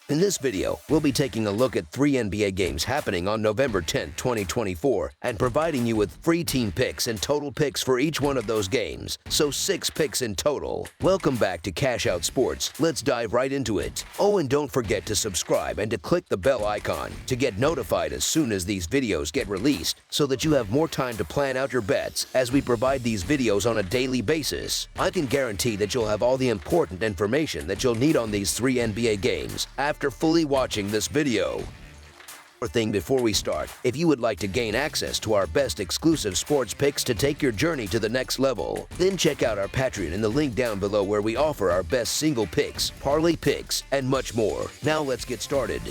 In this video, we'll be taking a look at 3 NBA games happening on November 10, 2024, and providing you with free team picks and total picks for each one of those games, so 6 picks in total. Welcome back to Cash Out Sports. Let's dive right into it. Oh, and don't forget to subscribe and to click the bell icon to get notified as soon as these videos get released, so that you have more time to plan out your bets as we provide these videos on a daily basis. I can guarantee that you'll have all the important information that you'll need on these 3 NBA games after fully watching this video. One thing before we start, if you would like to gain access to our best exclusive sports picks to take your journey to the next level, then check out our Patreon in the link down below where we offer our best single picks, parlay picks, and much more. Now let's get started.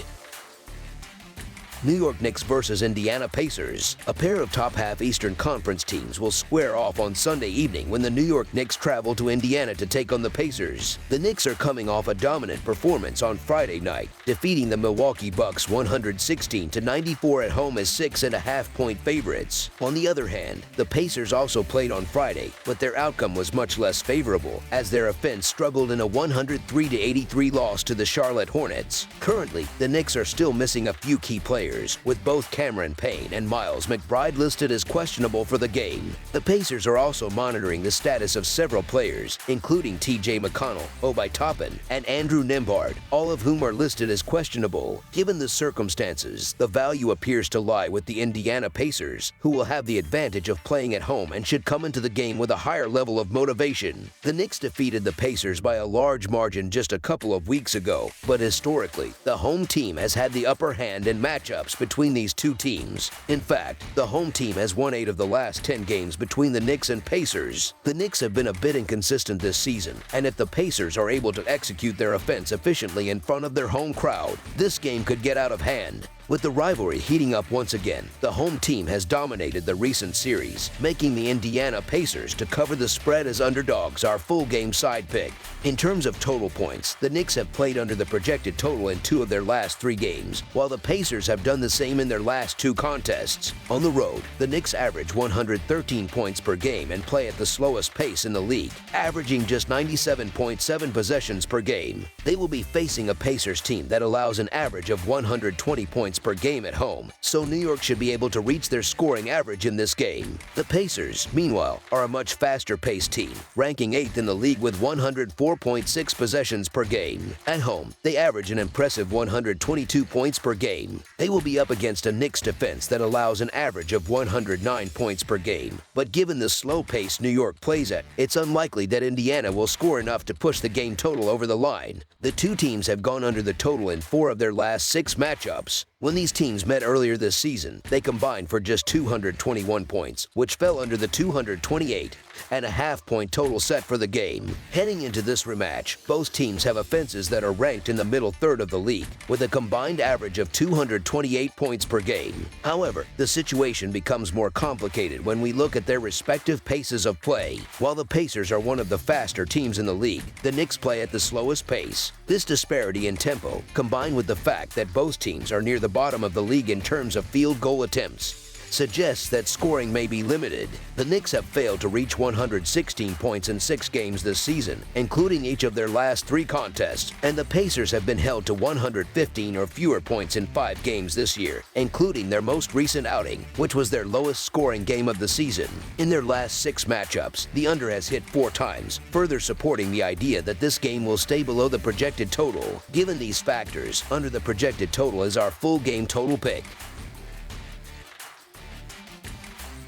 New York Knicks versus Indiana Pacers. A pair of top-half Eastern Conference teams will square off on Sunday evening when the New York Knicks travel to Indiana to take on the Pacers. The Knicks are coming off a dominant performance on Friday night, defeating the Milwaukee Bucks 116-94 at home as 6.5-point favorites. On the other hand, the Pacers also played on Friday, but their outcome was much less favorable, as their offense struggled in a 103-83 loss to the Charlotte Hornets. Currently, the Knicks are still missing a few key players, with both Cameron Payne and Miles McBride listed as questionable for the game. The Pacers are also monitoring the status of several players, including T.J. McConnell, Obi Toppin, and Andrew Nembhard, all of whom are listed as questionable. Given the circumstances, the value appears to lie with the Indiana Pacers, who will have the advantage of playing at home and should come into the game with a higher level of motivation. The Knicks defeated the Pacers by a large margin just a couple of weeks ago, but historically, the home team has had the upper hand in matchups between these two teams. In fact, the home team has won 8 of the last 10 games between the Knicks and Pacers. The Knicks have been a bit inconsistent this season, and if the Pacers are able to execute their offense efficiently in front of their home crowd, this game could get out of hand. With the rivalry heating up once again, the home team has dominated the recent series, making the Indiana Pacers to cover the spread as underdogs our full game side pick. In terms of total points, the Knicks have played under the projected total in 2 of their last 3 games, while the Pacers have done the same in their last 2 contests. On the road, the Knicks average 113 points per game and play at the slowest pace in the league, averaging just 97.7 possessions per game. They will be facing a Pacers team that allows an average of 120 points per game at home, so New York should be able to reach their scoring average in this game. The Pacers, meanwhile, are a much faster-paced team, ranking 8th in the league with 104.6 possessions per game. At home, they average an impressive 122 points per game. They will be up against a Knicks defense that allows an average of 109 points per game, but given the slow pace New York plays at, it's unlikely that Indiana will score enough to push the game total over the line. The two teams have gone under the total in 4 of their last 6 matchups. When these teams met earlier this season, they combined for just 221 points, which fell under the 228.5-point total set for the game. Heading into this rematch, both teams have offenses that are ranked in the middle third of the league, with a combined average of 228 points per game. However, the situation becomes more complicated when we look at their respective paces of play. While the Pacers are one of the faster teams in the league, the Knicks play at the slowest pace. This disparity in tempo, combined with the fact that both teams are near the bottom of the league in terms of field goal attempts, suggests that scoring may be limited. The Knicks have failed to reach 116 points in 6 games this season, including each of their last 3 contests, and the Pacers have been held to 115 or fewer points in 5 games this year, including their most recent outing, which was their lowest scoring game of the season. In their last 6 matchups, the under has hit 4 times, further supporting the idea that this game will stay below the projected total. Given these factors, under the projected total is our full game total pick.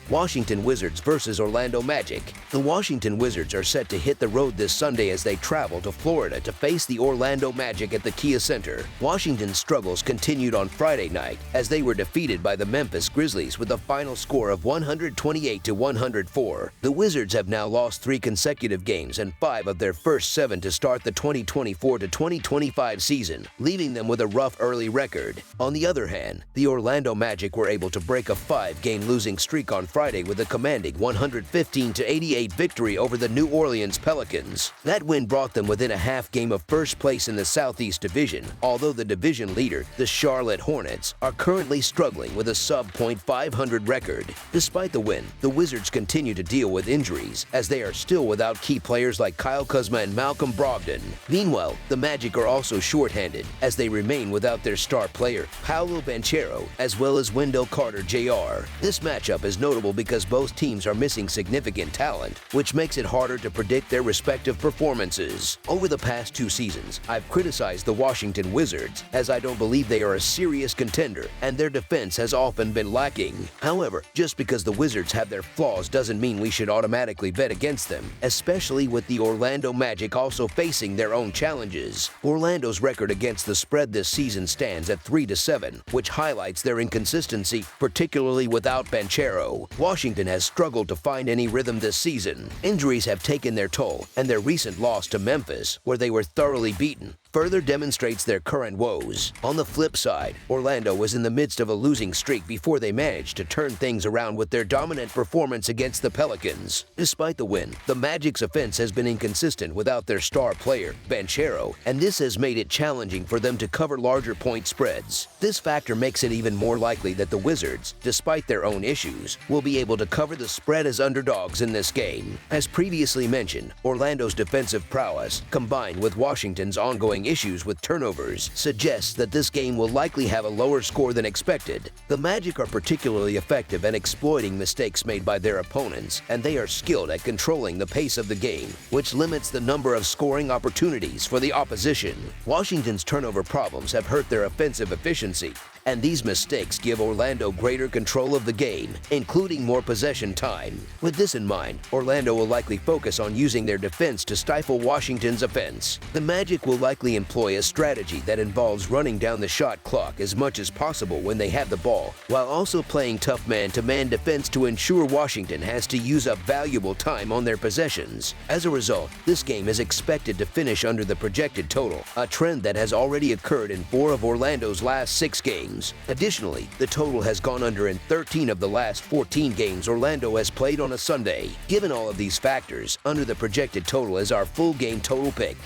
Washington Wizards versus Orlando Magic. The Washington Wizards are set to hit the road this Sunday as they travel to Florida to face the Orlando Magic at the Kia Center. Washington's struggles continued on Friday night as they were defeated by the Memphis Grizzlies with a final score of 128-104. The Wizards have now lost 3 consecutive games and 5 of their first 7 to start the 2024-2025 season, leaving them with a rough early record. On the other hand, the Orlando Magic were able to break a 5-game losing streak on Friday with a commanding 115-88 victory over the New Orleans Pelicans. That win brought them within a half game of first place in the Southeast Division, although the division leader, the Charlotte Hornets, are currently struggling with a sub-.500 record. Despite the win, the Wizards continue to deal with injuries, as they are still without key players like Kyle Kuzma and Malcolm Brogdon. Meanwhile, the Magic are also shorthanded, as they remain without their star player, Paolo Banchero, as well as Wendell Carter Jr. This matchup is notable because both teams are missing significant talent, which makes it harder to predict their respective performances. Over the past 2 seasons, I've criticized the Washington Wizards, as I don't believe they are a serious contender, and their defense has often been lacking. However, just because the Wizards have their flaws doesn't mean we should automatically bet against them, especially with the Orlando Magic also facing their own challenges. Orlando's record against the spread this season stands at 3-7, which highlights their inconsistency, particularly without Banchero. Washington has struggled to find any rhythm this season. Injuries have taken their toll, and their recent loss to Memphis, where they were thoroughly beaten, further demonstrates their current woes. On the flip side, Orlando was in the midst of a losing streak before they managed to turn things around with their dominant performance against the Pelicans. Despite the win, the Magic's offense has been inconsistent without their star player, Banchero, and this has made it challenging for them to cover larger point spreads. This factor makes it even more likely that the Wizards, despite their own issues, will be able to cover the spread as underdogs in this game. As previously mentioned, Orlando's defensive prowess, combined with Washington's ongoing issues with turnovers, suggests that this game will likely have a lower score than expected. The Magic are particularly effective at exploiting mistakes made by their opponents, and they are skilled at controlling the pace of the game, which limits the number of scoring opportunities for the opposition. Washington's turnover problems have hurt their offensive efficiency, and these mistakes give Orlando greater control of the game, including more possession time. With this in mind, Orlando will likely focus on using their defense to stifle Washington's offense. The Magic will likely employ a strategy that involves running down the shot clock as much as possible when they have the ball, while also playing tough man-to-man defense to ensure Washington has to use up valuable time on their possessions. As a result, this game is expected to finish under the projected total, a trend that has already occurred in 4 of Orlando's last 6 games. Additionally, the total has gone under in 13 of the last 14 games Orlando has played on a Sunday. Given all of these factors, under the projected total is our full game total pick.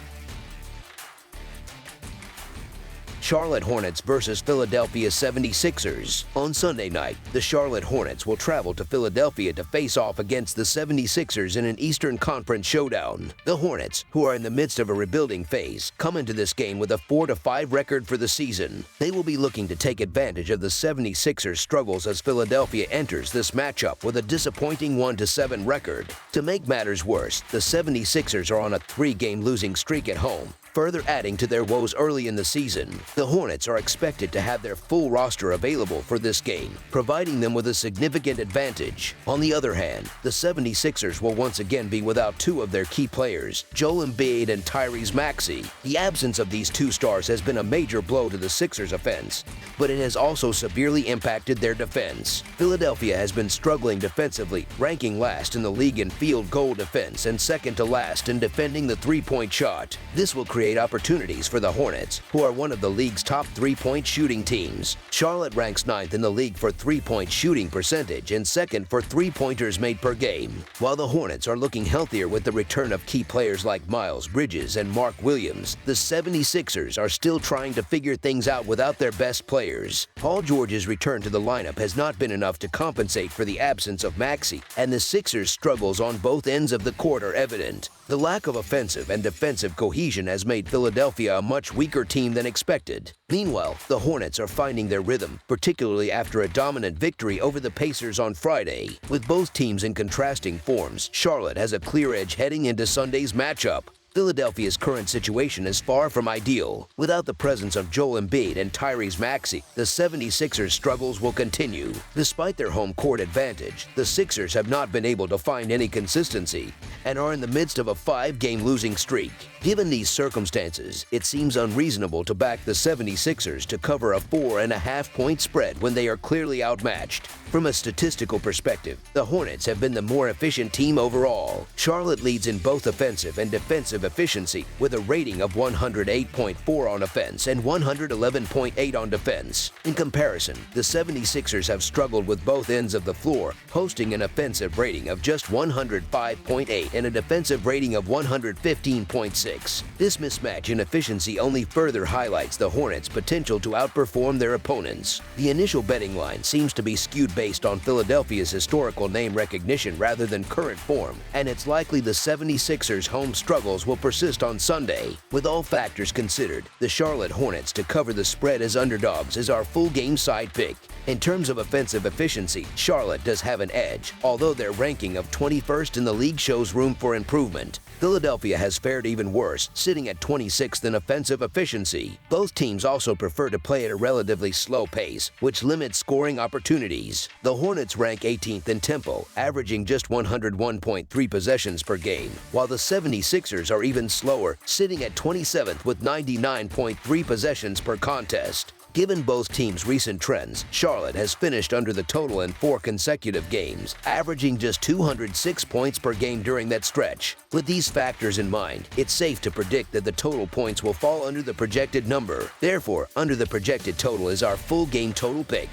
Charlotte Hornets versus Philadelphia 76ers. On Sunday night, the Charlotte Hornets will travel to Philadelphia to face off against the 76ers in an Eastern Conference showdown. The Hornets, who are in the midst of a rebuilding phase, come into this game with a 4-5 record for the season. They will be looking to take advantage of the 76ers' struggles as Philadelphia enters this matchup with a disappointing 1-7 record. To make matters worse, the 76ers are on a 3-game losing streak at home, further adding to their woes early in the season. The Hornets are expected to have their full roster available for this game, providing them with a significant advantage. On the other hand, the 76ers will once again be without 2 of their key players, Joel Embiid and Tyrese Maxey. The absence of these 2 stars has been a major blow to the Sixers' offense, but it has also severely impacted their defense. Philadelphia has been struggling defensively, ranking last in the league in field goal defense and second to last in defending the 3-point shot. This will create opportunities for the Hornets, who are one of the league's top 3-point shooting teams. Charlotte ranks 9th in the league for 3-point shooting percentage and 2nd for 3-pointers made per game. While the Hornets are looking healthier with the return of key players like Miles Bridges and Mark Williams, the 76ers are still trying to figure things out without their best players. Paul George's return to the lineup has not been enough to compensate for the absence of Maxey, and the Sixers' struggles on both ends of the court are evident. The lack of offensive and defensive cohesion has made Philadelphia a much weaker team than expected. Meanwhile, the Hornets are finding their rhythm, particularly after a dominant victory over the Pacers on Friday. With both teams in contrasting forms, Charlotte has a clear edge heading into Sunday's matchup. Philadelphia's current situation is far from ideal. Without the presence of Joel Embiid and Tyrese Maxey, the 76ers' struggles will continue. Despite their home court advantage, the Sixers have not been able to find any consistency and are in the midst of a 5-game losing streak. Given these circumstances, it seems unreasonable to back the 76ers to cover a 4.5-point spread when they are clearly outmatched. From a statistical perspective, the Hornets have been the more efficient team overall. Charlotte leads in both offensive and defensive efficiency with a rating of 108.4 on offense and 111.8 on defense. In comparison, the 76ers have struggled with both ends of the floor, posting an offensive rating of just 105.8 and a defensive rating of 115.6. This mismatch in efficiency only further highlights the Hornets' potential to outperform their opponents. The initial betting line seems to be skewed based on Philadelphia's historical name recognition rather than current form, and it's likely the 76ers' home struggles will persist on Sunday. With all factors considered, the Charlotte Hornets to cover the spread as underdogs is our full game side pick. In terms of offensive efficiency, Charlotte does have an edge, although their ranking of 21st in the league shows room for improvement. Philadelphia has fared even worse, sitting at 26th in offensive efficiency. Both teams also prefer to play at a relatively slow pace, which limits scoring opportunities. The Hornets rank 18th in tempo, averaging just 101.3 possessions per game, while the 76ers are even slower, sitting at 27th with 99.3 possessions per contest. Given both teams' recent trends, Charlotte has finished under the total in 4 consecutive games, averaging just 206 points per game during that stretch. With these factors in mind, it's safe to predict that the total points will fall under the projected number. Therefore, under the projected total is our full game total pick.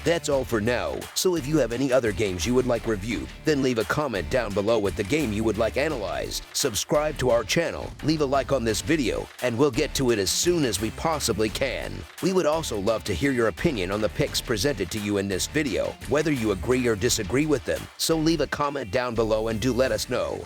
That's all for now, so if you have any other games you would like reviewed, then leave a comment down below with the game you would like analyzed. Subscribe to our channel, leave a like on this video, and we'll get to it as soon as we possibly can. We would also love to hear your opinion on the picks presented to you in this video, whether you agree or disagree with them, so leave a comment down below and do let us know.